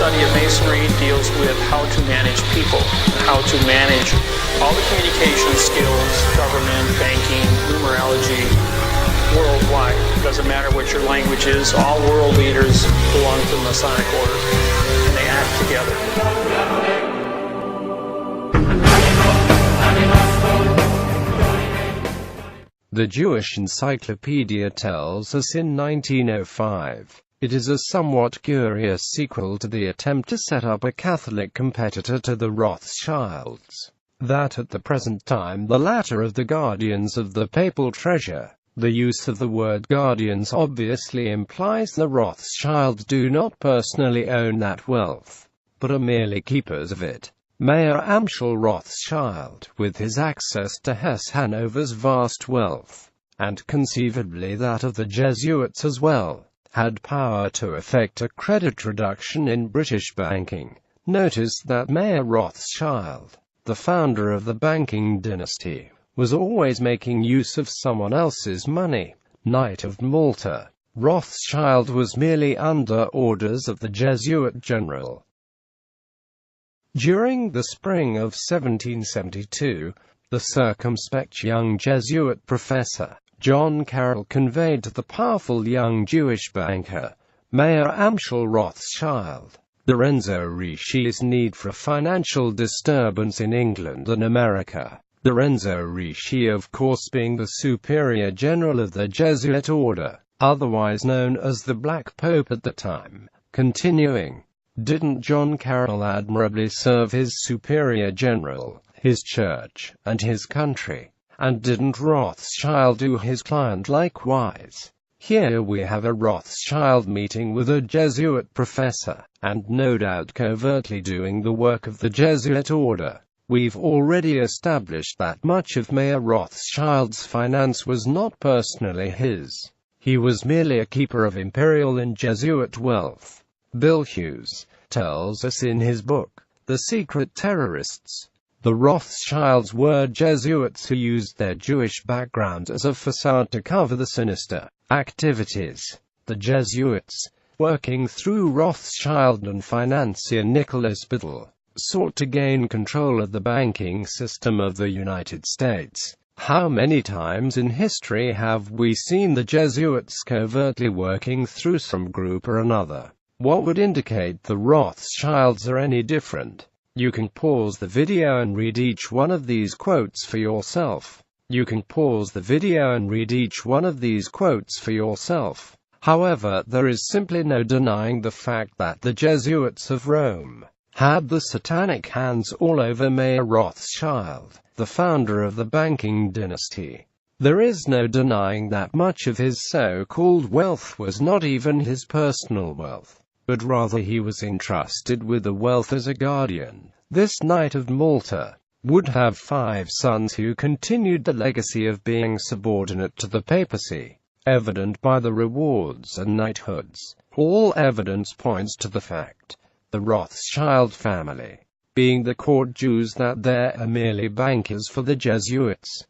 study of Masonry deals with how to manage people, how to manage all the communication skills, government, banking, numerology, worldwide. It doesn't matter what your language is, all world leaders belong to the Masonic Order, and they act together. The Jewish Encyclopedia tells us in 1905, it is a somewhat curious sequel to the attempt to set up a Catholic competitor to the Rothschilds, that at the present time the latter are the guardians of the papal treasure. The use of the word guardians obviously implies the Rothschilds do not personally own that wealth, but are merely keepers of it. Mayor Amschel Rothschild, with his access to Hesse-Hanover's vast wealth, and conceivably that of the Jesuits as well, had power to effect a credit reduction in British banking. Notice that Mayor Rothschild, the founder of the banking dynasty, was always making use of someone else's money. Knight of Malta, Rothschild was merely under orders of the Jesuit general. During the spring of 1772, the circumspect young Jesuit professor, John Carroll, conveyed to the powerful young Jewish banker, Mayor Amschel Rothschild, Lorenzo Ricci's need for a financial disturbance in England and America. Lorenzo Ricci, of course, being the superior general of the Jesuit order, otherwise known as the Black Pope at the time. Continuing, didn't John Carroll admirably serve his superior general, his church, and his country? And didn't Rothschild do his client likewise? Here we have a Rothschild meeting with a Jesuit professor, and no doubt covertly doing the work of the Jesuit order. We've already established that much of Mayor Rothschild's finance was not personally his. He was merely a keeper of imperial and Jesuit wealth. Bill Hughes tells us in his book, The Secret Terrorists, the Rothschilds were Jesuits who used their Jewish background as a facade to cover the sinister activities. The Jesuits, working through Rothschild and financier Nicholas Biddle, sought to gain control of the banking system of the United States. How many times in history have we seen the Jesuits covertly working through some group or another? What would indicate the Rothschilds are any different? You can pause the video and read each one of these quotes for yourself. However, there is simply no denying the fact that the Jesuits of Rome had the satanic hands all over Mayor Rothschild, the founder of the banking dynasty. There is no denying that much of his so-called wealth was not even his personal wealth, but rather he was entrusted with the wealth as a guardian. This Knight of Malta would have 5 sons who continued the legacy of being subordinate to the papacy, evident by the rewards and knighthoods. All evidence points to the fact, the Rothschild family, being the court Jews, that they are merely bankers for the Jesuits.